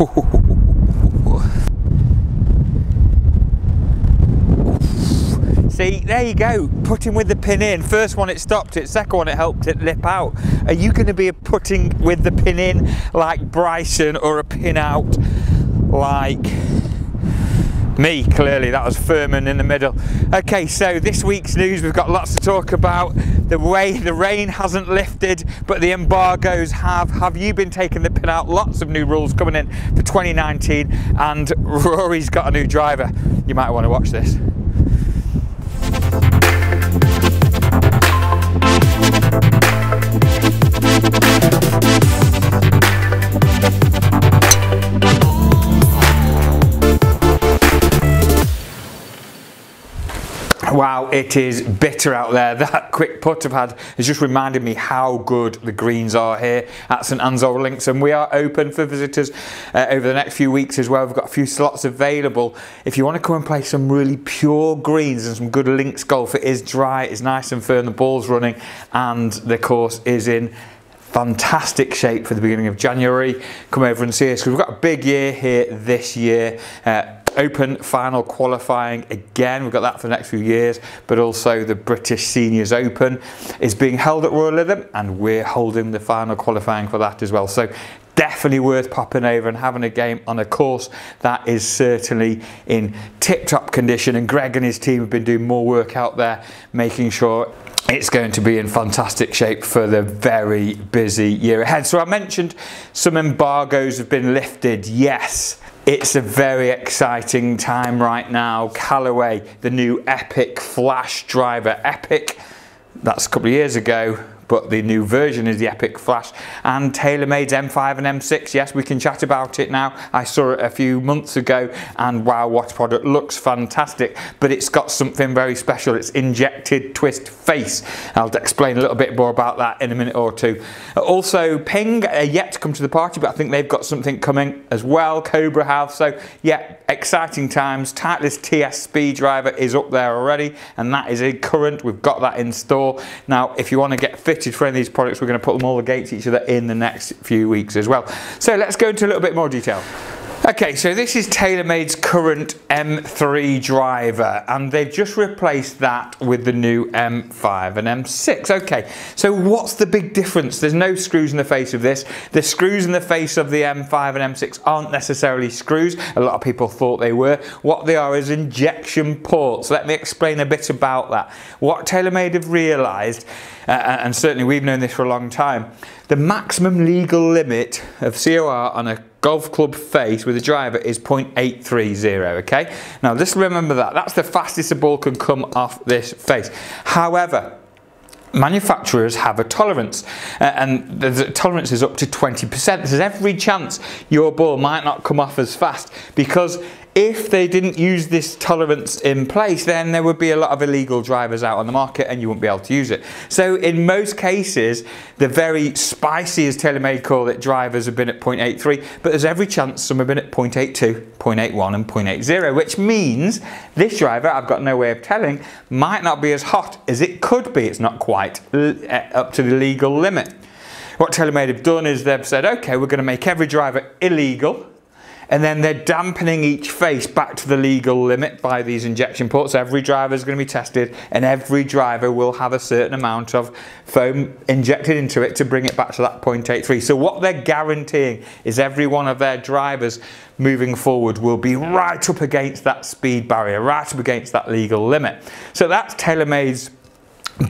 See, there you go, putting with the pin in. First one it stopped it, second one it helped it lip out. Are you going to be a putting with the pin in like Bryson, or a pin out like me? Clearly that was Furman in the middle. Okay, so this week's news, we've got lots to talk about. The way the rain hasn't lifted, but the embargoes have. Have you been taking the pin out? Lots of new rules coming in for 2019, and Rory's got a new driver. You might want to watch this. Wow, it is bitter out there. That quick putt I've had has just reminded me how good the greens are here at St Anselm Links, and we are open for visitors over the next few weeks as well. We've got a few slots available. If you want to come and play some really pure greens and some good links golf, it is dry, it's nice and firm, the ball's running, and the course is in fantastic shape for the beginning of January. Come over and see us, because we've got a big year here this year. Open final qualifying again, we've got that for the next few years, but also the British Seniors Open is being held at Royal Lytham, and we're holding the final qualifying for that as well. So definitely worth popping over and having a game on a course that is certainly in tip-top condition, and Greg and his team have been doing more work out there, making sure it's going to be in fantastic shape for the very busy year ahead. So I mentioned some embargoes have been lifted. Yes, it's a very exciting time right now. Callaway, the new Epic Flash driver. Epic, that's a couple of years ago, but the new version is the Epic Flash, and TaylorMade's M5 and M6. Yes, we can chat about it now. I saw it a few months ago, and wow, what a product. Looks fantastic, but it's got something very special. It's injected twist face. I'll explain a little bit more about that in a minute or two. Also, Ping are yet to come to the party, but I think they've got something coming as well. Cobra have. So yeah, exciting times. Titleist TS Speed driver is up there already, and that is a current. We've got that in store. Now, if you want to get fit for any of these products, we're going to put them all against each other in the next few weeks as well. So let's go into a little bit more detail. Okay, so this is TaylorMade's current M3 driver, and they've just replaced that with the new M5 and M6. Okay, so what's the big difference? There's no screws in the face of this. The screws in the face of the M5 and M6 aren't necessarily screws. A lot of people thought they were. What they are is injection ports. Let me explain a bit about that. What TaylorMade have realised, and certainly we've known this for a long time, the maximum legal limit of COR on a golf club face with a driver is 0.830, okay? Now just remember that. That's the fastest the ball can come off this face. However, manufacturers have a tolerance, and the tolerance is up to 20%. There's every chance your ball might not come off as fast, because if they didn't use this tolerance in place, then there would be a lot of illegal drivers out on the market and you wouldn't be able to use it. So in most cases, the very spicy, as TaylorMade call it, drivers have been at 0.83, but there's every chance some have been at 0.82, 0.81 and 0.80, which means this driver, I've got no way of telling, might not be as hot as it could be. It's not quite up to the legal limit. What TaylorMade have done is they've said, okay, we're going to make every driver illegal, and then they're dampening each face back to the legal limit by these injection ports. Every driver is going to be tested, and every driver will have a certain amount of foam injected into it to bring it back to that 0.83. So what they're guaranteeing is every one of their drivers moving forward will be right up against that speed barrier, right up against that legal limit. So that's TaylorMade's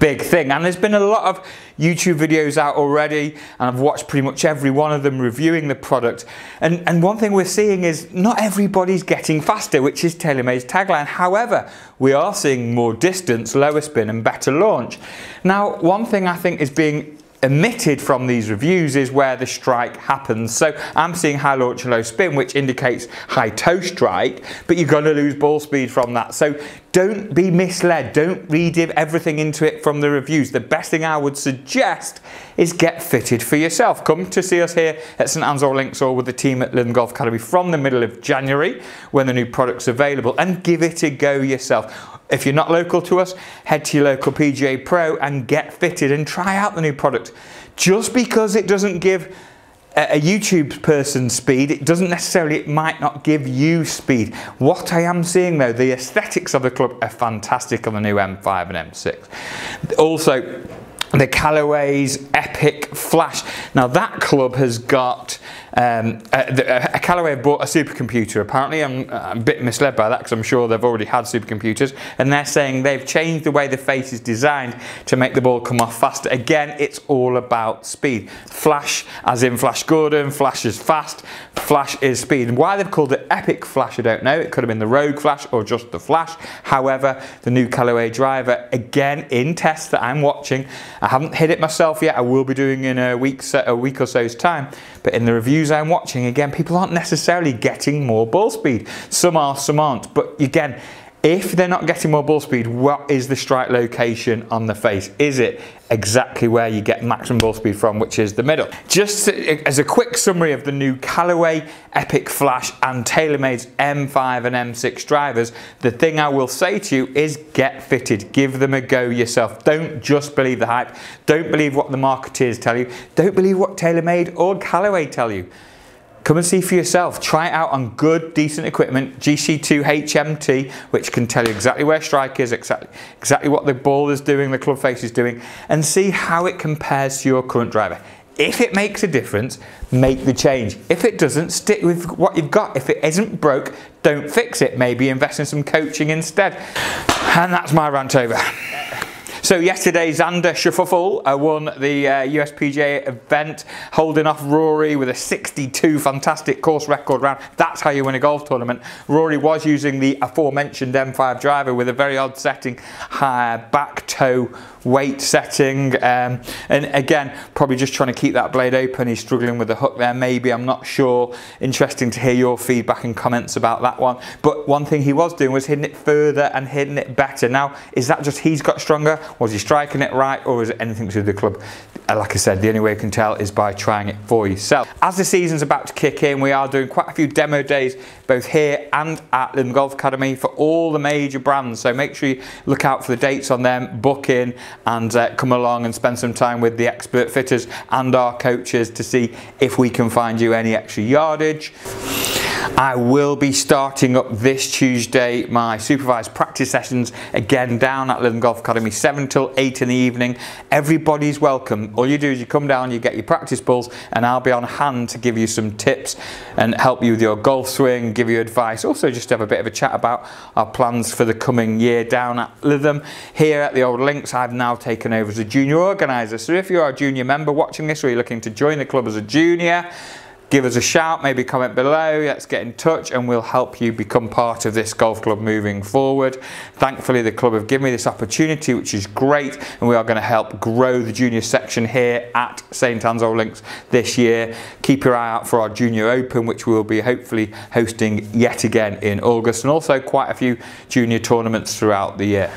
big thing, and there's been a lot of YouTube videos out already, and I've watched pretty much every one of them reviewing the product, and one thing we're seeing is not everybody's getting faster, which is TaylorMade's tagline. However, we are seeing more distance, lower spin and better launch. Now, one thing I think is being omitted from these reviews is where the strike happens. So I'm seeing high launch and low spin, which indicates high toe strike, but you're going to lose ball speed from that. So don't be misled. Don't read everything into it from the reviews. The best thing I would suggest is get fitted for yourself. Come to see us here at St Anselm Links or with the team at Lytham Golf Academy from the middle of January when the new product's available, and give it a go yourself. If you're not local to us, head to your local PGA Pro and get fitted and try out the new product. Just because it doesn't give a YouTube person's speed, it might not give you speed. What I am seeing though, the aesthetics of the club are fantastic on the new M5 and M6. Also, the Callaway's Epic Flash. Now that club has got a Callaway have bought a supercomputer. Apparently I'm a bit misled by that because I'm sure they've already had supercomputers, and they're saying they've changed the way the face is designed to make the ball come off faster. Again, it's all about speed. Flash as in Flash Gordon, Flash is fast, Flash is speed. And why they've called it Epic Flash I don't know. It could have been the Rogue Flash or just the Flash. However, the new Callaway driver, again in tests that I'm watching, I haven't hit it myself yet, I will be doing in a week or so's time, but in the reviews I'm watching, again, people aren't necessarily getting more ball speed. Some are, some aren't, but again, if they're not getting more ball speed, what is the strike location on the face? Is it exactly where you get maximum ball speed from, which is the middle? Just as a quick summary of the new Callaway Epic Flash and TaylorMade's M5 and M6 drivers, the thing I will say to you is get fitted. Give them a go yourself. Don't just believe the hype. Don't believe what the marketeers tell you. Don't believe what TaylorMade or Callaway tell you. Come and see for yourself. Try it out on good, decent equipment. GC2 HMT, which can tell you exactly where strike is, exactly what the ball is doing, the club face is doing, and see how it compares to your current driver. If it makes a difference, make the change. If it doesn't, stick with what you've got. If it isn't broke, don't fix it. Maybe invest in some coaching instead. And that's my rant over. So yesterday, Xander Schauffele won the USPGA event, holding off Rory with a 62 fantastic course record round. That's how you win a golf tournament. Rory was using the aforementioned M5 driver with a very odd setting, high back toe weight setting, and again, probably just trying to keep that blade open. He's struggling with the hook there, maybe, I'm not sure. Interesting to hear your feedback and comments about that one. But one thing he was doing was hitting it further and hitting it better. Now, is that just he's got stronger? Was he striking it right, or is it anything to do with the club? Like I said, the only way you can tell is by trying it for yourself. As the season's about to kick in, we are doing quite a few demo days, both here and at Lytham Golf Academy, for all the major brands. So make sure you look out for the dates on them, book in, and come along and spend some time with the expert fitters and our coaches to see if we can find you any extra yardage. I will be starting up this Tuesday my supervised practice sessions, again down at Lytham Golf Academy, 7 till 8 in the evening. Everybody's welcome. All you do is you come down, you get your practice balls, and I'll be on hand to give you some tips and help you with your golf swing, give you advice. Also just have a bit of a chat about our plans for the coming year down at Lytham. Here at the Old Links, I've now taken over as a junior organiser. So if you're a junior member watching this, or you're looking to join the club as a junior, give us a shout, maybe comment below, let's get in touch, and we'll help you become part of this golf club moving forward. Thankfully, the club have given me this opportunity, which is great, and we are going to help grow the junior section here at St Anne's Old Links this year. Keep your eye out for our Junior Open, which we'll be hopefully hosting yet again in August, and also quite a few junior tournaments throughout the year.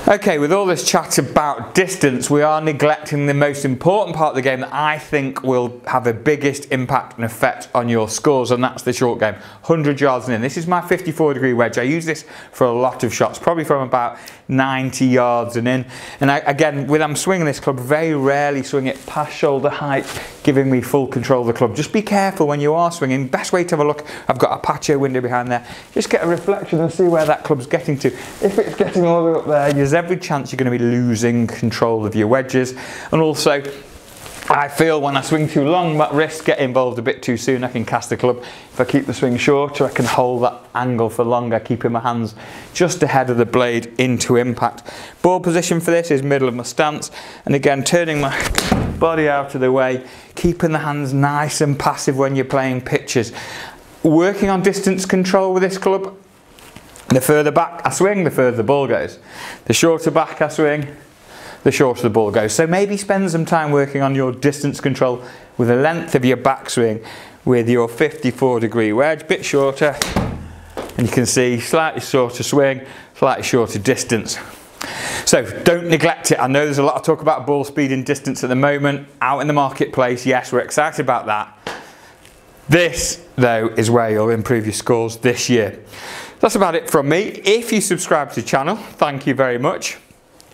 Okay, with all this chat about distance, we are neglecting the most important part of the game that I think will have the biggest impact and effect on your scores, and that's the short game. 100 yards and in. This is my 54-degree wedge. I use this for a lot of shots, probably from about 90 yards and in. And again, when I'm swinging this club, very rarely swing it past shoulder height, giving me full control of the club. Just be careful when you are swinging. Best way to have a look, I've got a patio window behind there. Just get a reflection and see where that club's getting to. If it's getting all the way up there, there's every chance you're going to be losing control of your wedges. And also, I feel when I swing too long, my wrists get involved a bit too soon. I can cast the club. If I keep the swing shorter, I can hold that angle for longer, keeping my hands just ahead of the blade into impact. Ball position for this is middle of my stance, and again, turning my body out of the way, keeping the hands nice and passive when you're playing pitches. Working on distance control with this club. The further back I swing, the further the ball goes. The shorter back I swing, the shorter the ball goes. So maybe spend some time working on your distance control with the length of your backswing with your 54-degree wedge, bit shorter, and you can see slightly shorter swing, slightly shorter distance. So don't neglect it. I know there's a lot of talk about ball speed and distance at the moment out in the marketplace. Yes, we're excited about that. This, though, is where you'll improve your scores this year. That's about it from me. If you subscribe to the channel, thank you very much.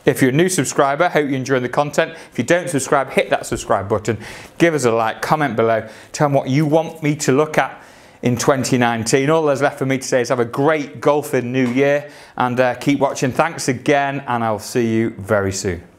If you're a new subscriber, hope you're enjoying the content. If you don't subscribe, hit that subscribe button, give us a like, comment below, tell me what you want me to look at in 2019. All that's left for me to say is have a great golfing new year and keep watching. Thanks again, and I'll see you very soon.